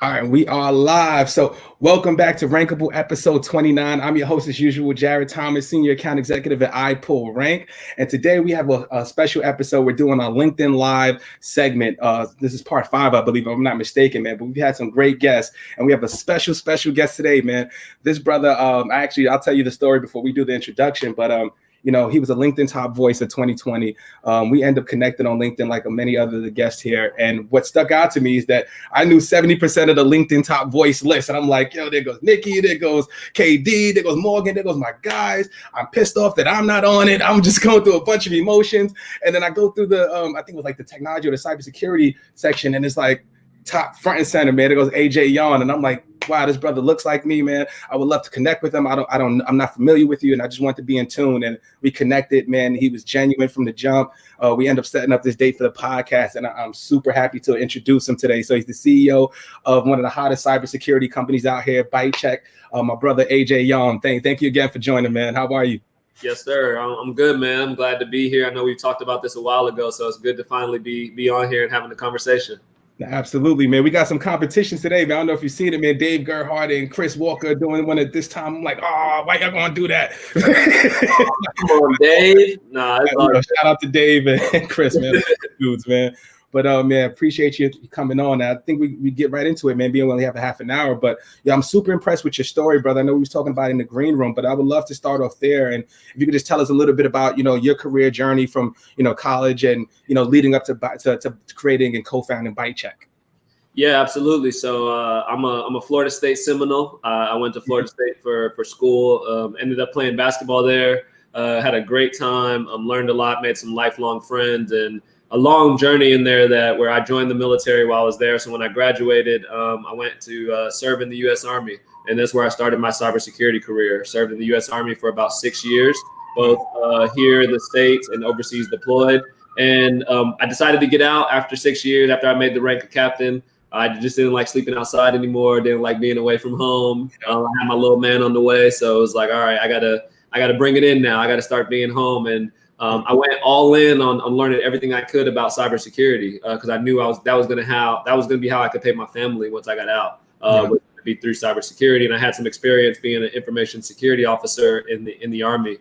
All right, we are live. So welcome back to Rankable Episode 29. I'm your host as usual, Jared Thomas, Senior Account Executive at iPullRank. And today we have a special episode. We're doing our LinkedIn Live segment. This is part 5, I believe, if I'm not mistaken, man. But we've had some great guests. And we have a special guest today, man. This brother, I'll tell you the story before we do the introduction. But he was a LinkedIn top voice of 2020. We end up connecting on LinkedIn like many other guests here. And what stuck out to me is that I knew 70% of the LinkedIn top voice list. And I'm like, yo, there goes Nikki, there goes KD, there goes Morgan, there goes my guys. I'm pissed off that I'm not on it. I'm just going through a bunch of emotions. And then I go through the, I think it was like the technology or the cybersecurity section. And it's like top front and center, man. There goes AJ Yawn. And I'm like, wow, this brother looks like me, man. I would love to connect with him. I'm not familiar with you, and I just want to be in tune. And we connected, man. He was genuine from the jump. We end up setting up this date for the podcast, and I'm super happy to introduce him today. So he's the CEO of one of the hottest cybersecurity companies out here, ByteCheck. My brother AJ Yawn. Thank you again for joining, man. How are you? Yes, sir. I'm good, man. I'm glad to be here. I know we talked about this a while ago, so it's good to finally be on here and having a conversation. Absolutely, man. We got some competitions today, man. I don't know if you've seen it, man. Dave Gerhardt and Chris Walker doing one at this time. I'm like, oh, why y'all gonna do that? Come on, Dave. Shout out to Dave and Chris, man. Dudes, man. But man, appreciate you coming on. I think we get right into it, man. We only have a half an hour, but yeah, I'm super impressed with your story, brother. I know we was talking about it in the green room, but I would love to start off there. And if you could just tell us a little bit about, your career journey from, college and, leading up to creating and co-founding ByteCheck. Yeah, absolutely. So I'm a Florida State Seminole. I went to Florida State for school. Ended up playing basketball there. Had a great time. Learned a lot. Made some lifelong friends, and a long journey in there where I joined the military while I was there. So when I graduated, I went to serve in the U.S. Army, and that's where I started my cybersecurity career. Served in the U.S. Army for about 6 years, both here in the States and overseas deployed. And I decided to get out after 6 years. After I made the rank of captain, I just didn't like sleeping outside anymore. Didn't like being away from home. I had my little man on the way, so it was like, all right, I gotta bring it in now. I gotta start being home. And I went all in on learning everything I could about cybersecurity because I knew that was gonna be how I could pay my family once I got out. Would be through cybersecurity, and I had some experience being an information security officer in the Army.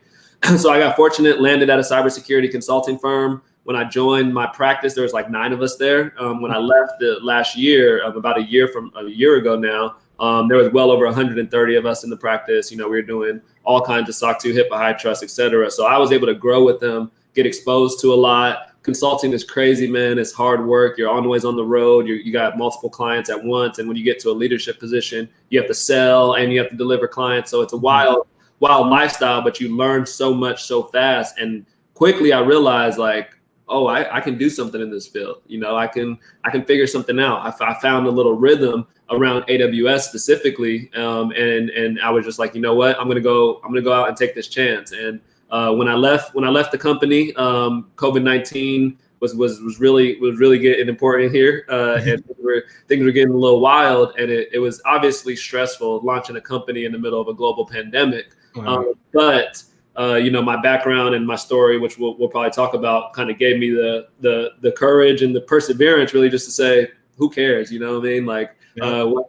So I got fortunate, landed at a cybersecurity consulting firm. When I joined my practice, there was like 9 of us there. When I left the last year, about a year ago now, there was well over 130 of us in the practice. We were doing all kinds of SOC 2, HIPAA, high trust, et cetera. So I was able to grow with them, get exposed to a lot. Consulting is crazy, man. It's hard work. You're always on the road. You got multiple clients at once. And when you get to a leadership position, you have to sell and you have to deliver clients. So it's a wild lifestyle, but you learn so much so fast. And quickly I realized, like, oh, I can do something in this field. I can figure something out. I found a little rhythm around AWS specifically, and I was just like, you know what, I'm gonna go out and take this chance. And when I left the company, COVID-19 was really getting important here, and things were getting a little wild, and it was obviously stressful launching a company in the middle of a global pandemic. But my background and my story, which we'll probably talk about, kind of gave me the courage and the perseverance, really, just to say, who cares? You know what I mean? Like,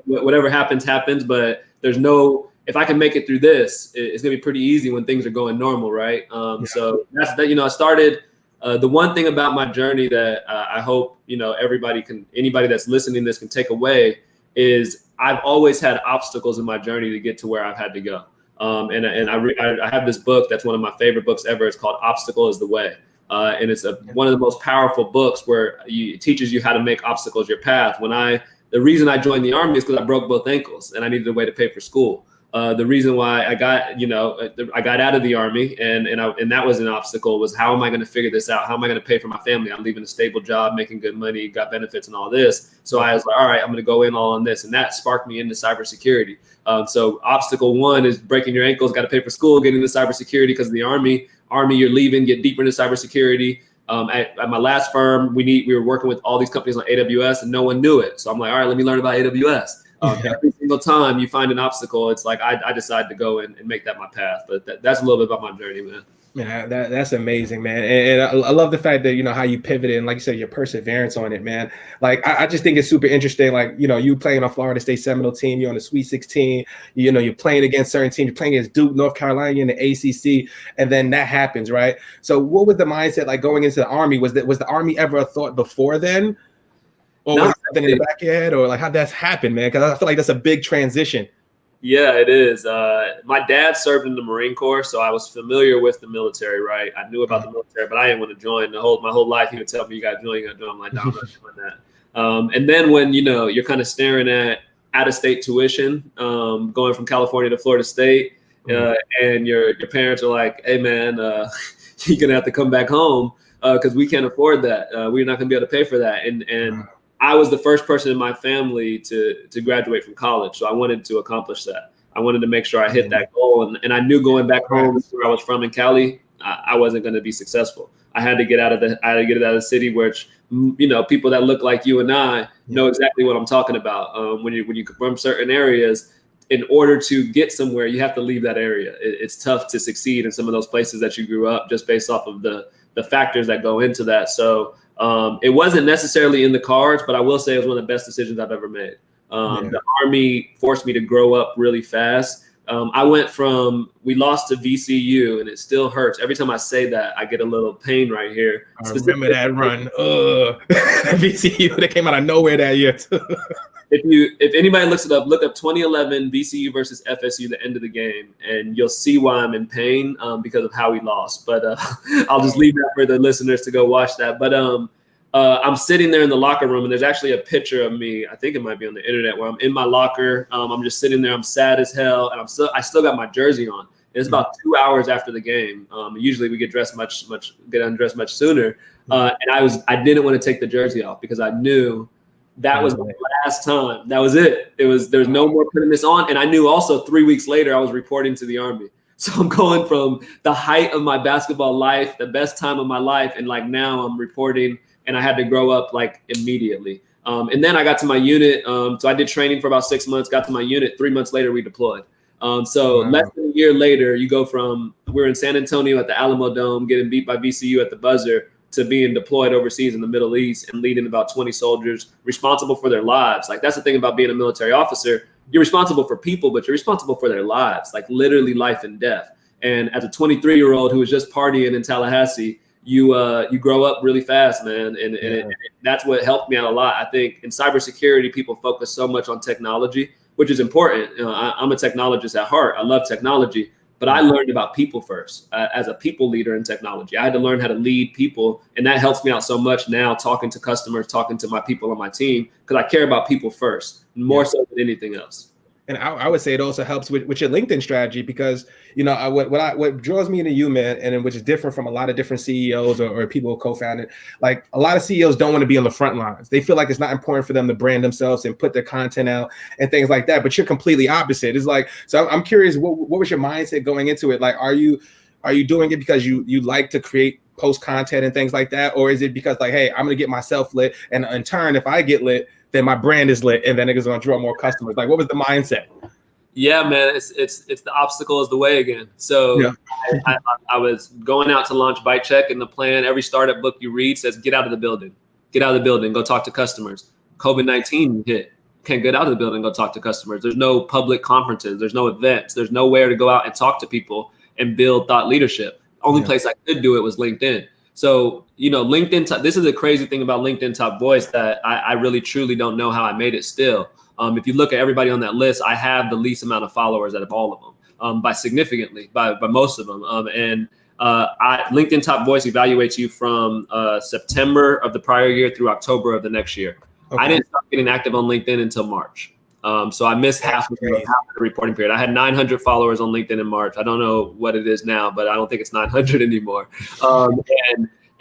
whatever happens, but if I can make it through this, it's gonna be pretty easy when things are going normal, right? So that's that. I started. The one thing about my journey that I hope anybody that's listening to this can take away is I've always had obstacles in my journey to get to where I've had to go. And I have this book that's one of my favorite books ever. It's called Obstacle is the Way. And it's one of the most powerful books where it teaches you how to make obstacles your path. The reason I joined the Army is because I broke both ankles and I needed a way to pay for school. The reason why I got out of the Army and that was an obstacle was, how am I going to figure this out? How am I going to pay for my family? I'm leaving a stable job, making good money, got benefits and all this. So I was like, all right, I'm going to go in all on this. And that sparked me into cybersecurity. So obstacle 1 is breaking your ankles, got to pay for school, getting into cybersecurity because of the Army, you're leaving, get deeper into cybersecurity. At my last firm, we were working with all these companies on AWS and no one knew it. So I'm like, all right, let me learn about AWS. Every single time you find an obstacle, it's like I decide to go and make that my path. But that's a little bit about my journey, man. Yeah, that's amazing, man. And I love the fact that, how you pivoted and like you said, your perseverance on it, man. Like, I just think it's super interesting. Like, you playing on Florida State Seminole team, you're on the Sweet 16, you're playing against certain teams, you're playing against Duke, North Carolina, you're in the ACC, and then that happens, right? So what was the mindset like going into the Army? Was the Army ever a thought before then? Or was it something in the back of your head? Or like, how'd that happen, man? Because I feel like that's a big transition. Yeah, it is. My dad served in the Marine Corps, so I was familiar with the military, right? I knew about the military, but I didn't want to join. My whole life, he would tell me, you got to join, I'm like, no, I'm not doing that. And then when, you're kind of staring at out-of-state tuition, going from California to Florida State, and your parents are like, hey, man, you're going to have to come back home because we can't afford that. We're not going to be able to pay for that. And I was the first person in my family to graduate from college. So I wanted to accomplish that. I wanted to make sure I hit that goal. And I knew going back home where I was from in Cali, I wasn't going to be successful. I had to get out of the city, which, people that look like you and I know exactly what I'm talking about. When you from certain areas, in order to get somewhere, you have to leave that area. It's tough to succeed in some of those places that you grew up just based off of the factors that go into that. So it wasn't necessarily in the cards, but I will say it was one of the best decisions I've ever made. The Army forced me to grow up really fast. I went from, we lost to VCU, and it still hurts. Every time I say that, I get a little pain right here. I remember that run. VCU, they came out of nowhere that year too. If anybody looks it up, look up 2011 VCU versus FSU, the end of the game, and you'll see why I'm in pain because of how we lost. But I'll just leave that for the listeners to go watch that. But I'm sitting there in the locker room, and there's actually a picture of me. I think it might be on the internet where I'm in my locker. I'm just sitting there. I'm sad as hell, and I still got my jersey on. It's about 2 hours after the game. Usually we get undressed much sooner, and I didn't want to take the jersey off because I knew that was my last time. That was it. There's no more putting this on. And I knew also 3 weeks later I was reporting to the Army. So I'm going from the height of my basketball life, the best time of my life, and like now I'm reporting, and I had to grow up like immediately. And then I got to my unit. So I did training for about 6 months, got to my unit. 3 months later, we deployed. Less than a year later, you go from, we're in San Antonio at the Alamo Dome, getting beat by VCU at the buzzer, to being deployed overseas in the Middle East and leading about 20 soldiers responsible for their lives. Like, that's the thing about being a military officer. You're responsible for people, but you're responsible for their lives, like literally life and death. And as a 23-year-old who was just partying in Tallahassee, you grow up really fast, man. And that's what helped me out a lot. I think in cybersecurity, people focus so much on technology, which is important. I'm a technologist at heart. I love technology. But I learned about people first as a people leader in technology. I had to learn how to lead people. And that helps me out so much now, talking to customers, talking to my people on my team, because I care about people first, more so than anything else. And I would say it also helps with your LinkedIn strategy, because, what draws me into you, man, and which is different from a lot of different CEOs or people who co-founded, like a lot of CEOs don't want to be on the front lines. They feel like it's not important for them to brand themselves and put their content out and things like that. But you're completely opposite. It's like, so I'm curious, what was your mindset going into it? Like, are you doing it because you like to create post content and things like that? Or is it because like, hey, I'm going to get myself lit, and in turn, if I get lit, then my brand is lit, and then it's going to draw more customers? Like, what was the mindset? Yeah, man, it's the obstacle is the way again. So I was going out to launch ByteCheck, and the plan, every startup book you read says, get out of the building, go talk to customers. COVID-19 hit. Can't get out of the building, go talk to customers. There's no public conferences. There's no events. There's nowhere to go out and talk to people and build thought leadership. Only place I could do it was LinkedIn. So, LinkedIn, this is the crazy thing about LinkedIn Top Voice, that I really truly don't know how I made it still. If you look at everybody on that list, I have the least amount of followers out of all of them, by significantly, by most of them. LinkedIn Top Voice evaluates you from September of the prior year through October of the next year. Okay. I didn't start getting active on LinkedIn until March. So I missed half of the reporting period. I had 900 followers on LinkedIn in March. I don't know what it is now, but I don't think it's 900 anymore.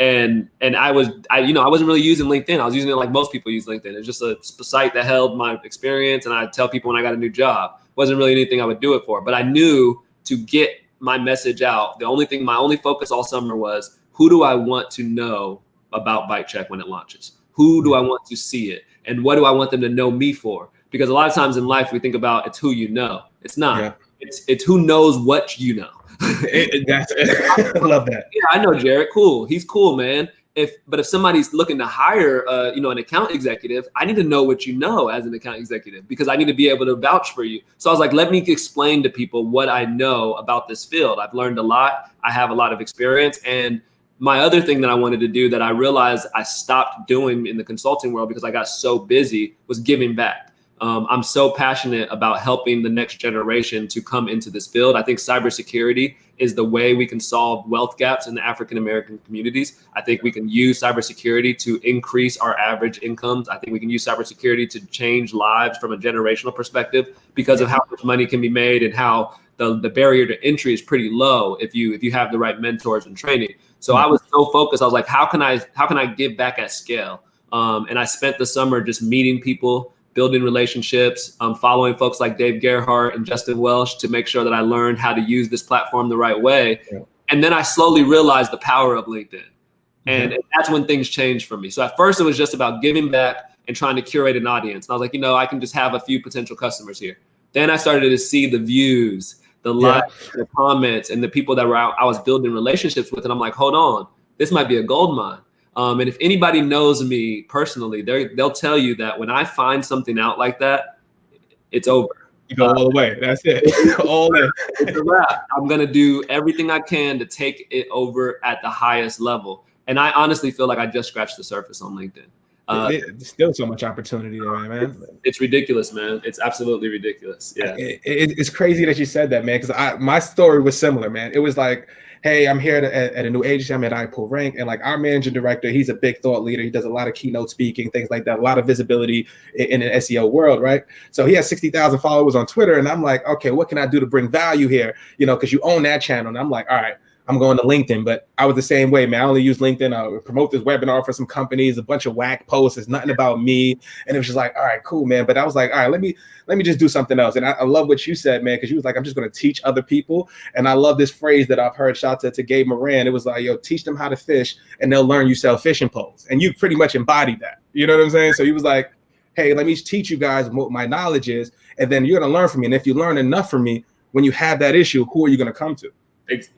And I wasn't really using LinkedIn. I was using it like most people use LinkedIn. It's just a site that held my experience, and I tell people when I got a new job. It wasn't really anything I would do it for, but I knew to get my message out, my only focus all summer was, who do I want to know about ByteCheck when it launches? Who do I want to see it? And what do I want them to know me for? Because a lot of times in life, we think about it's who you know. It's not. It's who knows what you know. I love that. Yeah, I know Jared. Cool. He's cool, man. But if somebody's looking to hire, an account executive, I need to know what you know as an account executive, because I need to be able to vouch for you. So I was like, let me explain to people what I know about this field. I've learned a lot. I have a lot of experience. And my other thing that I wanted to do that I realized I stopped doing in the consulting world because I got so busy was giving back. I'm so passionate about helping the next generation to come into this field. I think cybersecurity is the way we can solve wealth gaps in the African-American communities. I think we can use cybersecurity to increase our average incomes. I think we can use cybersecurity to change lives from a generational perspective because of how much money can be made and how the barrier to entry is pretty low if you have the right mentors and training. So I was so focused. I was like, how can I give back at scale? And I spent the summer just meeting people, building relationships, following folks like Dave Gerhardt and Justin Welsh to make sure that I learned how to use this platform the right way. Yeah. And then I slowly realized the power of LinkedIn. And that's when things changed for me. So at first it was just about giving back and trying to curate an audience. And I was like, I can just have a few potential customers here. Then I started to see the views, the likes, the comments, and the people that I was building relationships with. And I'm like, hold on, this might be a gold mine. And if anybody knows me personally, they'll tell you that when I find something out like that, it's over. You go all the way. That's it. All in. It's a wrap. I'm going to do everything I can to take it over at the highest level. And I honestly feel like I just scratched the surface on LinkedIn. There's still so much opportunity there, man. It's ridiculous, man. It's absolutely ridiculous. Yeah. It's crazy that you said that, man, because my story was similar, man. It was like, hey, I'm here at a new agency. I'm at iPullRank, and like our managing director, he's a big thought leader. He does a lot of keynote speaking, things like that, a lot of visibility in an SEO world, right? So he has 60,000 followers on Twitter, and I'm like, okay, what can I do to bring value here? Because you own that channel. And I'm like, all right, I'm going to LinkedIn, but I was the same way, man. I only use LinkedIn. I promote this webinar for some companies, a bunch of whack posts. It's nothing about me. And it was just like, all right, cool, man. But I was like, all right, let me just do something else. And I love what you said, man, because you was like, I'm just going to teach other people. And I love this phrase that I've heard, shout out to Gabe Moran. It was like, teach them how to fish and they'll learn you sell fishing poles. And you pretty much embodied that. You know what I'm saying? So he was like, hey, let me teach you guys what my knowledge is. And then you're going to learn from me. And if you learn enough from me, when you have that issue, who are you going to come to?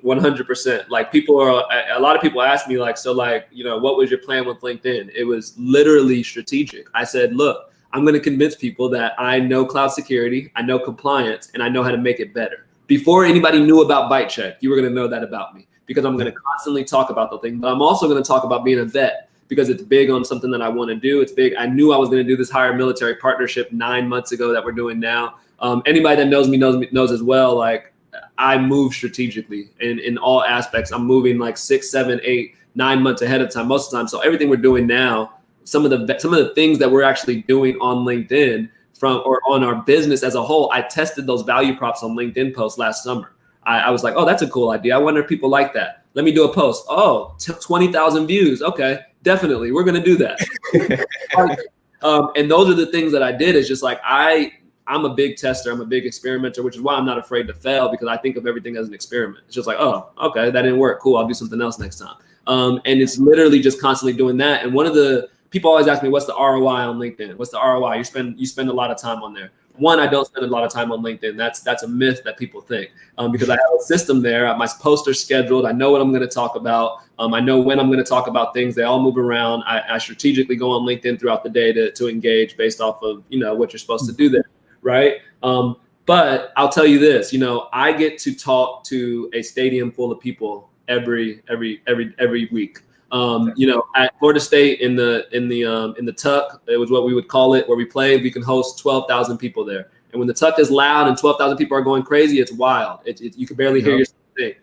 100%. Like a lot of people ask me like, so like, what was your plan with LinkedIn? It was literally strategic. I said, look, I'm going to convince people that I know cloud security, I know compliance, and I know how to make it better. Before anybody knew about ByteCheck, you were going to know that about me because I'm going to constantly talk about the thing, but I'm also going to talk about being a vet because it's big on something that I want to do. It's big. I knew I was going to do this higher military partnership 9 months ago that we're doing now. Anybody that knows me knows as well. Like, I move strategically in all aspects. I'm moving like 6, 7, 8, 9 months ahead of time most of the time. So everything we're doing now, some of the things that we're actually doing on LinkedIn or on our business as a whole, I tested those value props on LinkedIn posts last summer. I was like, oh, that's a cool idea. I wonder if people like that. Let me do a post. Oh, 20,000 views. Okay, definitely. We're going to do that. And those are the things that I did. Is just like, I'm a big tester. I'm a big experimenter, which is why I'm not afraid to fail because I think of everything as an experiment. It's just like, oh, okay, that didn't work. Cool. I'll do something else next time. And it's literally just constantly doing that. And one of the people always ask me, what's the ROI on LinkedIn? What's the ROI? You spend a lot of time on there. One, I don't spend a lot of time on LinkedIn. That's a myth that people think because I have a system there. My posts are scheduled. I know what I'm going to talk about. I know when I'm going to talk about things. They all move around. I strategically go on LinkedIn throughout the day to engage based off of, what you're supposed to do there. Right. But I'll tell you this, I get to talk to a stadium full of people every week. At Florida State in the Tuck, it was what we would call it, where we played, we can host 12,000 people there. And when the Tuck is loud and 12,000 people are going crazy, it's wild. You can barely hear yourself think.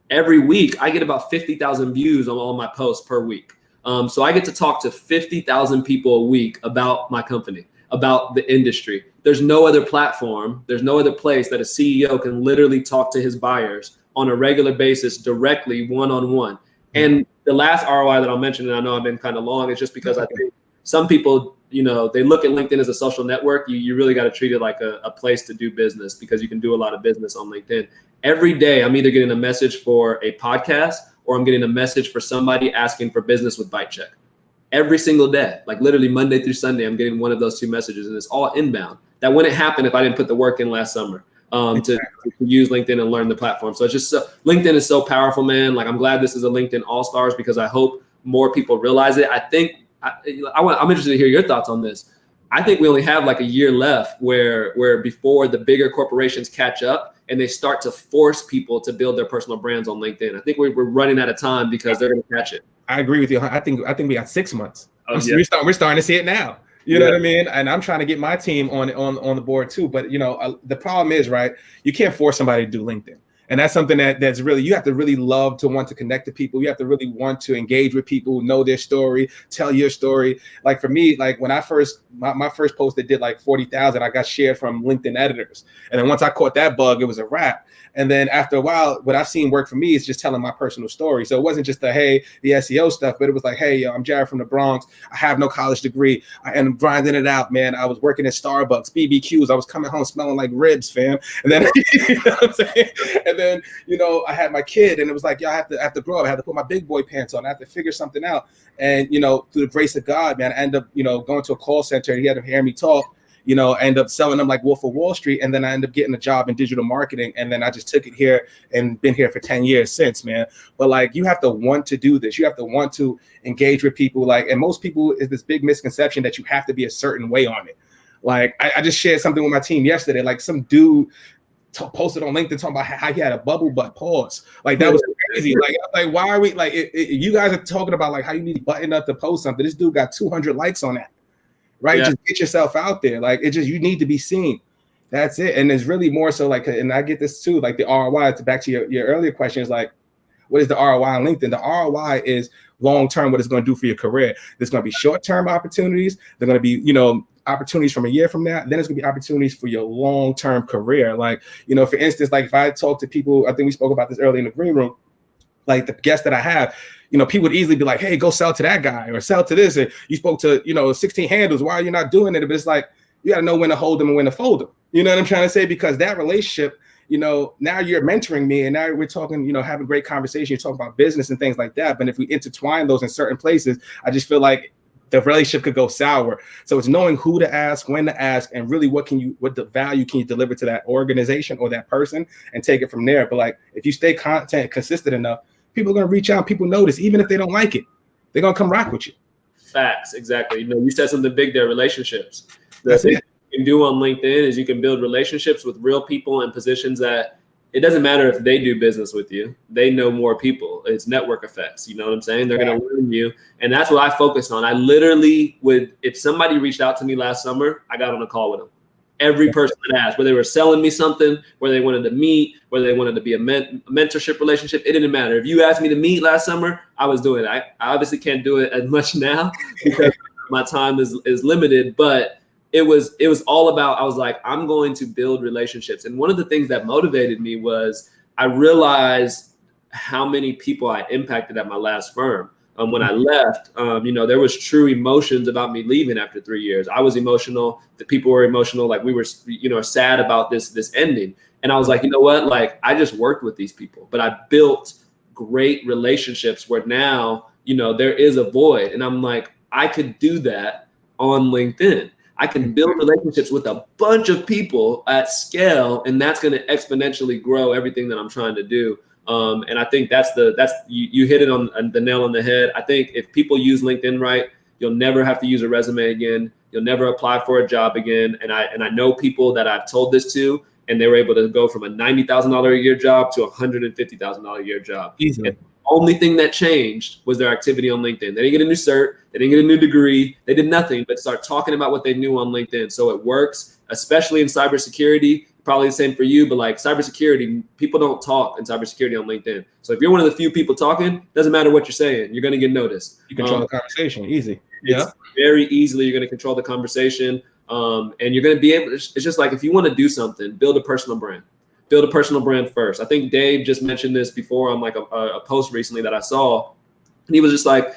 Every week, I get about 50,000 views on all my posts per week. So I get to talk to 50,000 people a week about my company, about the industry. There's no other platform, there's no other place that a CEO can literally talk to his buyers on a regular basis, directly, one-on-one. And the last ROI that I'll mention, and I know I've been kind of long, is just because I think some people, they look at LinkedIn as a social network. You really got to treat it like a place to do business because you can do a lot of business on LinkedIn. Every day, I'm either getting a message for a podcast or I'm getting a message for somebody asking for business with ByteCheck. Every single day, like literally Monday through Sunday, I'm getting one of those two messages, and it's all inbound. That wouldn't happen if I didn't put the work in last summer. to use LinkedIn and learn the platform. So it's just LinkedIn is so powerful, man. Like, I'm glad this is a LinkedIn All-Stars because I hope more people realize it. I think I'm interested to hear your thoughts on this. I think we only have like a year left where before the bigger corporations catch up and they start to force people to build their personal brands on LinkedIn. I think we're running out of time because they're going to catch it. I agree with you. I think we got 6 months. Yeah. We're starting to see it now. You know what I mean? And I'm trying to get my team on the board too. But the problem is, right, you can't force somebody to do LinkedIn. And that's something that's really, you have to really love to want to connect to people. You have to really want to engage with people, know their story, tell your story. Like for me, like when I my first post that did like 40,000, I got shared from LinkedIn editors. And then once I caught that bug, it was a wrap. And then after a while, what I've seen work for me is just telling my personal story. So it wasn't just the SEO stuff, but it was like, hey, I'm Jared from the Bronx. I have no college degree. I'm grinding it out, man. I was working at Starbucks, BBQs. I was coming home smelling like ribs, fam. And then, you know what I'm saying? And then, I had my kid and it was like, I have to grow up. I have to put my big boy pants on. I have to figure something out. And, through the grace of God, man, I end up, going to a call center. He had to hear me talk. I end up selling them like Wolf of Wall Street. And then I end up getting a job in digital marketing. And then I just took it here and been here for 10 years since, man. But like, you have to want to do this. You have to want to engage with people. Like, and most people is this big misconception that you have to be a certain way on it. Like, I just shared something with my team yesterday. Like some dude posted on LinkedIn talking about how he had a bubble butt. Pause. Like that was crazy. Like why are we like you guys are talking about like how you need to button up to post something? This dude got 200 likes on that. Right? Yeah. Just get yourself out there. Like you need to be seen. That's it. And it's really more so like, and I get this too, like the ROI, back to your earlier question is like, what is the ROI on LinkedIn? The ROI is long-term, what it's going to do for your career. There's going to be short-term opportunities. They're going to be, opportunities from a year from now. Then there's going to be opportunities for your long-term career. Like, for instance, like if I talk to people, I think we spoke about this earlier in the green room, like the guests that I have, people would easily be like, hey, go sell to that guy or sell to this. And you spoke to, 16 handles. Why are you not doing it? But it's like, you got to know when to hold them and when to fold them. You know what I'm trying to say? Because that relationship, now you're mentoring me and now we're talking, having great conversation. You're talking about business and things like that. But if we intertwine those in certain places, I just feel like the relationship could go sour. So it's knowing who to ask, when to ask, and really what the value can you deliver to that organization or that person and take it from there. But like, if you stay consistent enough, people are going to reach out, people notice, even if they don't like it, they're going to come rock with you. Facts. Exactly. You said something big there, relationships. The thing you can do on LinkedIn is you can build relationships with real people in positions that it doesn't matter if they do business with you. They know more people. It's network effects. You know what I'm saying? They're going to learn you. And that's what I focused on. I literally if somebody reached out to me last summer, I got on a call with them. Every person that asked, whether they were selling me something, whether they wanted to meet, whether they wanted to be a mentorship relationship, it didn't matter. If you asked me to meet last summer, I was doing it. I obviously can't do it as much now because my time is limited, but it was all about, I was like, I'm going to build relationships. And one of the things that motivated me was I realized how many people I impacted at my last firm. When I left, there was true emotions about me leaving after 3 years. I was emotional. The people were emotional. Like we were, sad about this ending. And I was like, you know what? Like I just worked with these people, but I built great relationships where now, there is a void. And I'm like, I could do that on LinkedIn. I can build relationships with a bunch of people at scale, and that's going to exponentially grow everything that I'm trying to do. And I think that's you hit it on the nail on the head. I think if people use LinkedIn right, you'll never have to use a resume again. You'll never apply for a job again. And I know people that I've told this to, and they were able to go from a $90,000 a year job to a $150,000 a year job. Easily. And the only thing that changed was their activity on LinkedIn. They didn't get a new cert. They didn't get a new degree. They did nothing but start talking about what they knew on LinkedIn. So it works, especially in cybersecurity. Probably the same for you, but like cybersecurity, people don't talk in cybersecurity on LinkedIn. So if you're one of the few people talking, doesn't matter what you're saying, you're going to get noticed. You control the conversation, easy. It's very easily, you're going to control the conversation. And you're going to be able to, it's just like, if you want to do something, build a personal brand. Build a personal brand first. I think Dave just mentioned this before on like a post recently that I saw. And he was just like,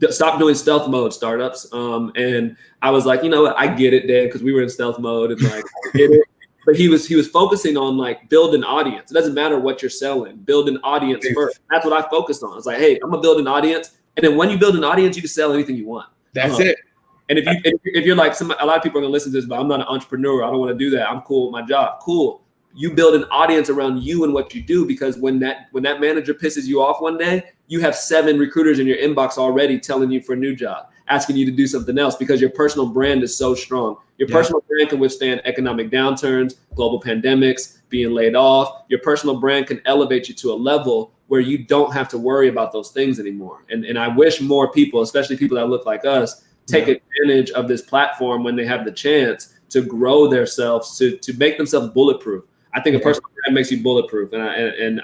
stop doing stealth mode startups. And I was like, you know what? I get it, Dave, because we were in stealth mode and like, I get it. But he was focusing on like build an audience. It doesn't matter what you're selling. Build an audience first. That's what I focused on. It's like, hey, I'm gonna build an audience, and then when you build an audience, you can sell anything you want. That's it. And if you're like a lot of people are gonna listen to this, but I'm not an entrepreneur. I don't want to do that. I'm cool with my job. Cool. you build an audience around you and what you do, because when that manager pisses you off one day, you have 7 recruiters in your inbox already telling you for a new job, asking you to do something else, because your personal brand is so strong. Your personal brand can withstand economic downturns, global pandemics, being laid off. Your personal brand can elevate you to a level where you don't have to worry about those things anymore. And I wish more people, especially people that look like us, take advantage of this platform when they have the chance to grow themselves, to make themselves bulletproof. I think a personal brand makes you bulletproof. And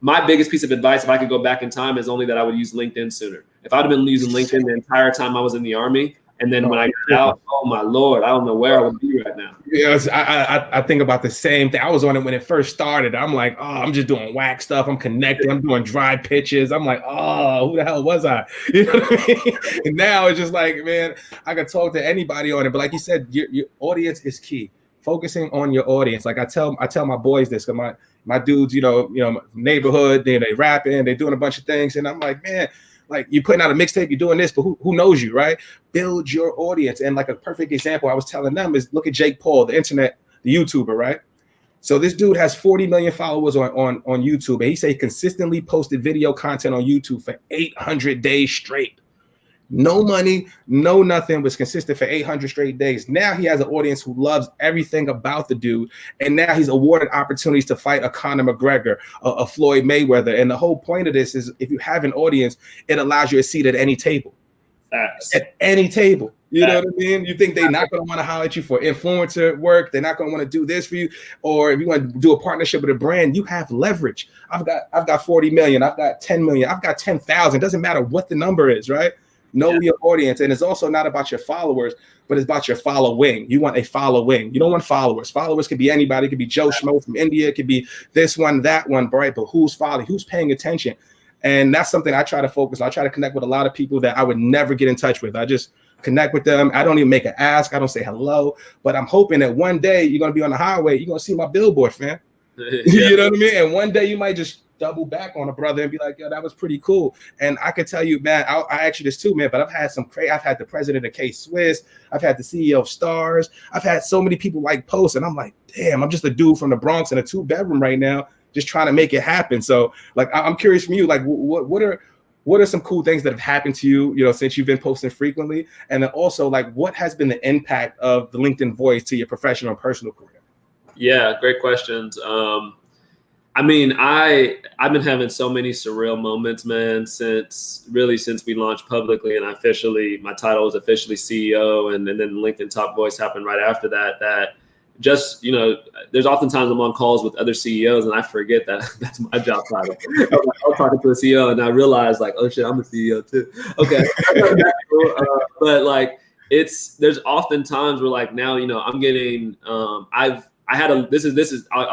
my biggest piece of advice, if I could go back in time, is only that I would use LinkedIn sooner. If I'd have been using LinkedIn the entire time I was in the Army, and then when I got out, oh my Lord, I don't know where I would be right now. Yes, I think about the same thing. I was on it when it first started. I'm like, oh, I'm just doing whack stuff. I'm connecting. I'm doing dry pitches. I'm like, oh, who the hell was I? You know what I mean? And now it's just like, man, I can talk to anybody on it. But like you said, your audience is key. Focusing on your audience. Like I tell my boys this, because my dudes, neighborhood, they rapping, they're doing a bunch of things, and I'm like, man, like you're putting out a mixtape, you're doing this, but who knows you, right? Build your audience. And like a perfect example I was telling them is, look at Jake Paul, the YouTuber, right? So this dude has 40 million followers on YouTube, and he said he consistently posted video content on YouTube for 800 days straight. No money, no nothing, was consistent for 800 straight days. Now he has an audience who loves everything about the dude, and now he's awarded opportunities to fight a Conor McGregor, a Floyd Mayweather. And the whole point of this is, if you have an audience, it allows you a seat at any table. At any table. You know what I mean? You think they're not going to want to holler at you for influencer work. They're not going to want to do this for you. Or if you want to do a partnership with a brand, you have leverage. I've got 40 million. I've got 10 million. I've got 10,000. Doesn't matter what the number is, right? Know your audience. And it's also not about your followers, but it's about your following. You want a following. You don't want followers. Followers could be anybody. It could be Joe Schmo from India. It could be this one, that one, right? But who's following? Who's paying attention? And that's something I try to focus on. I try to connect with a lot of people that I would never get in touch with. I just connect with them. I don't even make an ask. I don't say hello. But I'm hoping that one day you're going to be on the highway. You're going to see my billboard, fam. You know what I mean? And one day you might just double back on a brother and be like, yo, that was pretty cool. And I could tell you, man, I asked you this too, man, but I've had I've had the president of K-Swiss. I've had the CEO of Stars. I've had so many people like post, and I'm like, damn, I'm just a dude from the Bronx in a 2-bedroom right now, just trying to make it happen. So like, I'm curious from you, like, what are some cool things that have happened to you, since you've been posting frequently? And then also, like, what has been the impact of the LinkedIn voice to your professional and personal career? Yeah, great questions. I've been having so many surreal moments, man, since we launched publicly, and my title was officially CEO, and then LinkedIn Top Voice happened right after that. Just, there's oftentimes I'm on calls with other CEOs and I forget that that's my job title. I was talking to a CEO and I realized, like, oh shit, I'm a CEO too. Okay. But like, there's often times where, like, now, I'm getting, I'll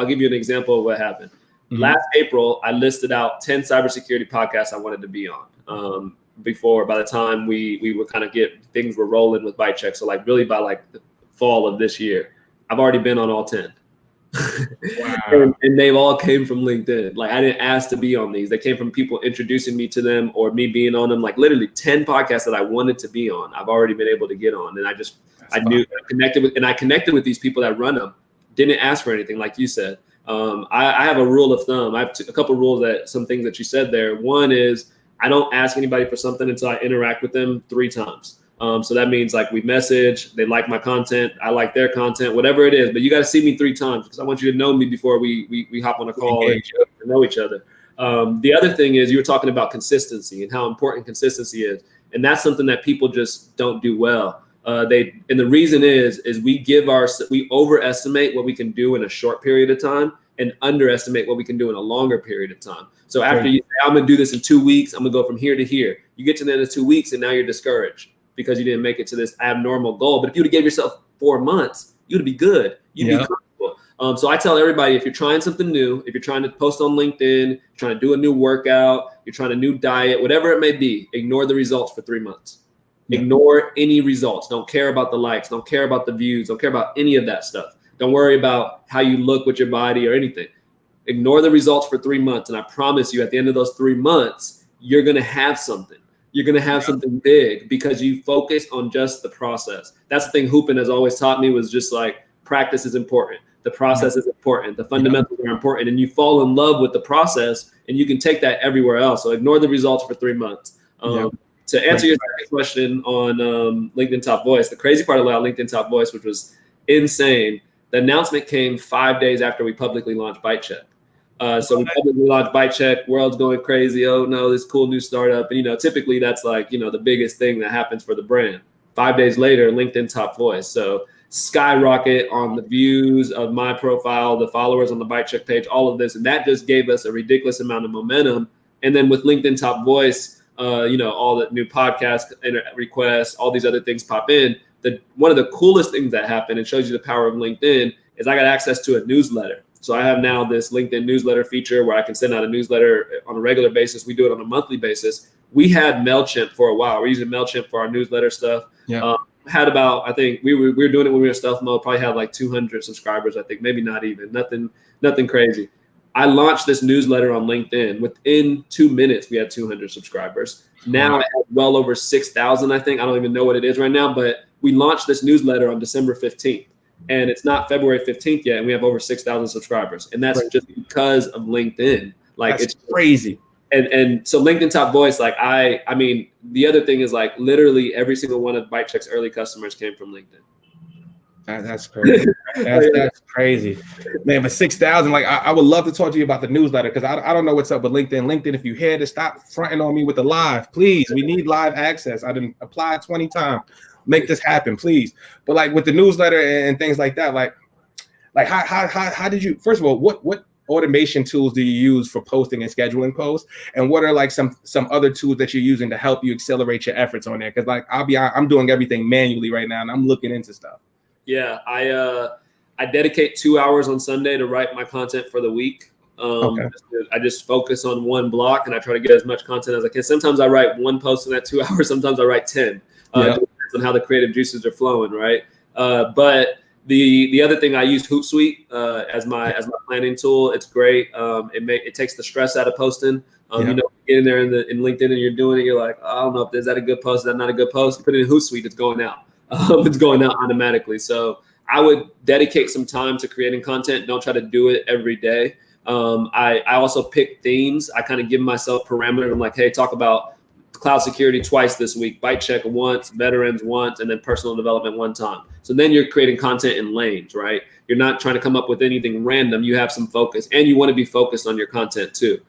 give you an example of what happened. Mm-hmm. Last April, I listed out 10 cybersecurity podcasts I wanted to be on. By the time we would kind of things were rolling with ByteCheck. So like, really by like the fall of this year, I've already been on all 10. Wow. and they've all came from LinkedIn. Like, I didn't ask to be on these. They came from people introducing me to them or me being on them. Like, literally 10 podcasts that I wanted to be on, I've already been able to get on. And I connected with these people that run them. Didn't ask for anything, like you said. I have a rule of thumb. I have a couple of rules some things that you said there. One is, I don't ask anybody for something until I interact with them 3 times. So that means, like, we message, they like my content, I like their content, whatever it is. But you got to see me 3 times because I want you to know me before we hop on a call and know each other. The other thing is, you were talking about consistency and how important consistency is. And that's something that people just don't do well. And the reason is we overestimate what we can do in a short period of time and underestimate what we can do in a longer period of time. So after you say, I'm going to do this in 2 weeks, I'm going to go from here to here. You get to the end of 2 weeks and now you're discouraged because you didn't make it to this abnormal goal. But if you would have gave yourself 4 months, you'd be good. You'd be comfortable. So I tell everybody, if you're trying something new, if you're trying to post on LinkedIn, trying to do a new workout, you're trying a new diet, whatever it may be, ignore the results for 3 months. Ignore any results. Don't care about the likes. Don't care about the views. Don't care about any of that stuff. Don't worry about how you look with your body or anything. Ignore the results for 3 months. And I promise you, at the end of those 3 months, you're going to have something. You're going to have something big because you focus on just the process. That's the thing Hoopin has always taught me, was just like, practice is important. The process is important. The fundamentals are important, and you fall in love with the process, and you can take that everywhere else. So ignore the results for 3 months. To answer your second question on LinkedIn Top Voice, the crazy part about LinkedIn Top Voice, which was insane, the announcement came 5 days after we publicly launched ByteCheck. So we publicly launched ByteCheck, world's going crazy. Oh no, this cool new startup. And, typically that's like, the biggest thing that happens for the brand. 5 days later, LinkedIn Top Voice. So skyrocket on the views of my profile, the followers on the ByteCheck page, all of this. And that just gave us a ridiculous amount of momentum. And then with LinkedIn Top Voice, all the new podcast requests, all these other things pop in. One of the coolest things that happened, and shows you the power of LinkedIn, is I got access to a newsletter. So I have now this LinkedIn newsletter feature where I can send out a newsletter on a regular basis. We do it on a monthly basis. We had MailChimp for a while. We're using MailChimp for our newsletter stuff. Had about, I think we were doing it when we were in stealth mode, probably had like 200 subscribers, I think, maybe not even, nothing crazy. I launched this newsletter on LinkedIn. Within 2 minutes, we had 200 subscribers. Now I have well over 6,000, I think. I don't even know what it is right now, but we launched this newsletter on December 15th. And it's not February 15th yet, and we have over 6,000 subscribers. And that's just because of LinkedIn. Like, it's crazy. And so LinkedIn Top Voice, like I mean, the other thing is like literally every single one of ByteCheck's early customers came from LinkedIn. That's crazy. That's crazy, man. But 6,000, like I would love to talk to you about the newsletter, because I don't know what's up with LinkedIn. LinkedIn, if you hear to stop fronting on me with the live, please. We need live access. I didn't apply 20 times. Make this happen, please. But like with the newsletter and things like that, like how did you? First of all, what automation tools do you use for posting and scheduling posts, and what are like some other tools that you're using to help you accelerate your efforts on there? Because like I'm doing everything manually right now, and I'm looking into stuff. Yeah, I dedicate 2 hours on Sunday to write my content for the week. I just focus on one block, and I try to get as much content as I can. Sometimes I write one post in that 2 hours. Sometimes I write 10. Depends on how the creative juices are flowing, right? But the other thing, I use Hootsuite as my planning tool. It's great. It takes the stress out of posting. Get in there in LinkedIn and you're doing it. You're like, I don't know, is that a good post? Is that not a good post? You put it in Hootsuite, it's going out. It's going out automatically. So I would dedicate some time to creating content. Don't try to do it every day. I also pick themes. I kind of give myself parameters. I'm like, hey, talk about cloud security twice this week, ByteCheck once, veterans once, and then personal development one time. So then you're creating content in lanes, right? You're not trying to come up with anything random. You have some focus, and you want to be focused on your content too.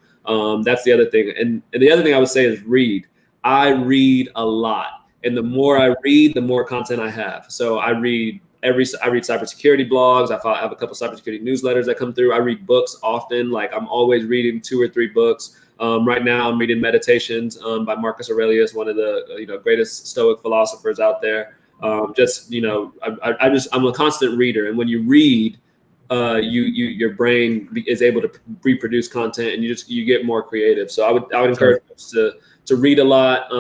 That's the other thing. And the other thing I would say is read. I read a lot. And the more I read, the more content I have. So I read cybersecurity blogs. I have a couple cybersecurity newsletters that come through. I read books often. Like I'm always reading 2 or 3 books. Right now I'm reading Meditations by Marcus Aurelius, one of the greatest Stoic philosophers out there. I'm a constant reader. And when you read, your brain is able to reproduce content, and you get more creative. So I would encourage us to read a lot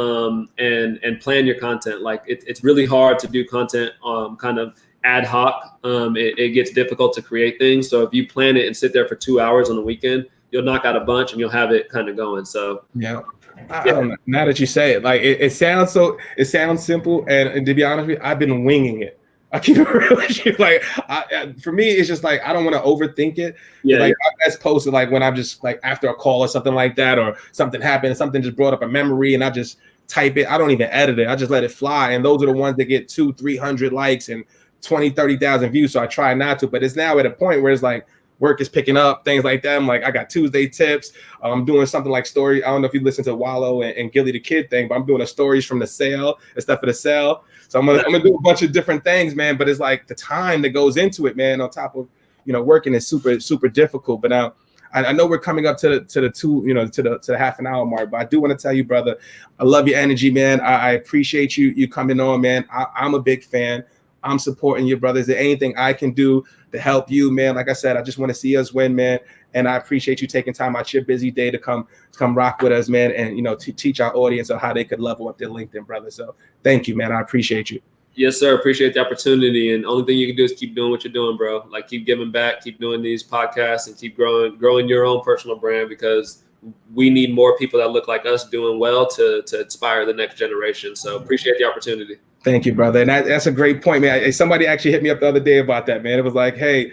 and plan your content. Like it's really hard to do content kind of ad hoc. It gets difficult to create things. So if you plan it and sit there for 2 hours on the weekend, you'll knock out a bunch and you'll have it kind of going. So I don't know. Now that you say it, like it sounds simple, and to be honest with you, I've been winging it. I keep it real with you. Like for me, it's just like I don't want to overthink it. My best post is like when I'm just like after a call or something like that, or something happened, something just brought up a memory, and I just type it. I don't even edit it. I just let it fly. And those are the ones that get 200-300 likes and 20,000-30,000 views. So I try not to. But it's now at a point where it's like work is picking up, things like that. I'm like, I got Tuesday tips. I'm doing something like story. I don't know if you listen to Wallow and Gilly the Kid thing, but I'm doing stories from the sale and stuff for the sale. So I'm gonna do a bunch of different things, man. But it's like the time that goes into it, man, on top of working is super, super difficult. But now I know we're coming up to the half an hour mark, but I do want to tell you, brother, I love your energy, man. I appreciate you coming on, man. I'm a big fan. I'm supporting you, brother. Is there anything I can do to help you, man? Like I said, I just want to see us win, man. And I appreciate you taking time out your busy day to come rock with us, man, and to teach our audience on how they could level up their LinkedIn, brother. So thank you, man. I appreciate you. Yes, sir. Appreciate the opportunity. And the only thing you can do is keep doing what you're doing, bro. Like keep giving back, keep doing these podcasts, and keep growing your own personal brand, because we need more people that look like us doing well to inspire the next generation. So appreciate the opportunity. Thank you, brother. And that's a great point, man. Somebody actually hit me up the other day about that, man. It was like, hey,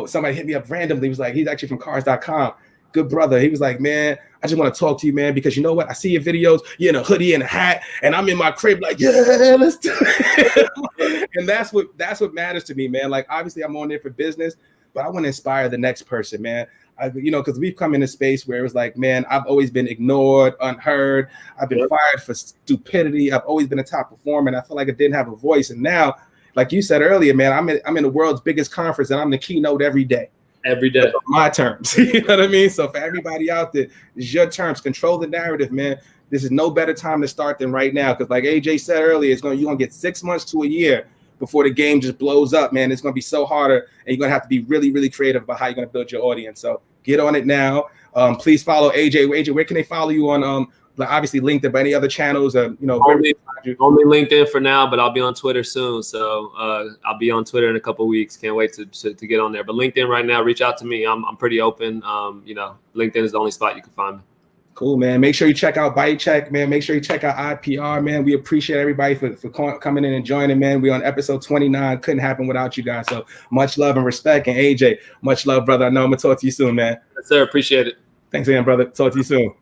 somebody hit me up randomly. He was like, he's actually from cars.com. Good brother. He was like, man, I just want to talk to you, man, because you know what? I see your videos. You're in a hoodie and a hat, and I'm in my crib like, yeah, let's do it. And that's what matters to me, man. Like, obviously, I'm on there for business, but I want to inspire the next person, man. Because we've come in a space where it was like, man, I've always been ignored, unheard. I've been fired for stupidity. I've always been a top performer, and I feel like I didn't have a voice. And now, like you said earlier, man, I'm in the world's biggest conference, and I'm the keynote every day. Every day. My terms. You know what I mean? So for everybody out there, it's your terms. Control the narrative, man. This is no better time to start than right now. Because like AJ said earlier, you're gonna get 6 months to a year before the game just blows up, man. It's gonna be so harder, and you're gonna have to be really, really creative about how you're gonna build your audience. So get on it now. Please follow AJ. AJ, where can they follow you on? Obviously LinkedIn, but any other channels? Only LinkedIn for now, but I'll be on Twitter soon. So I'll be on Twitter in a couple of weeks. Can't wait to get on there. But LinkedIn right now, reach out to me. I'm pretty open. LinkedIn is the only spot you can find me. Cool, man. Make sure you check out ByteCheck, man. Make sure you check out IPR, man. We appreciate everybody for coming in and joining, man. We're on episode 29. Couldn't happen without you guys. So much love and respect. And AJ, much love, brother. I know I'm going to talk to you soon, man. Yes, sir. Appreciate it. Thanks again, brother. Talk to you soon.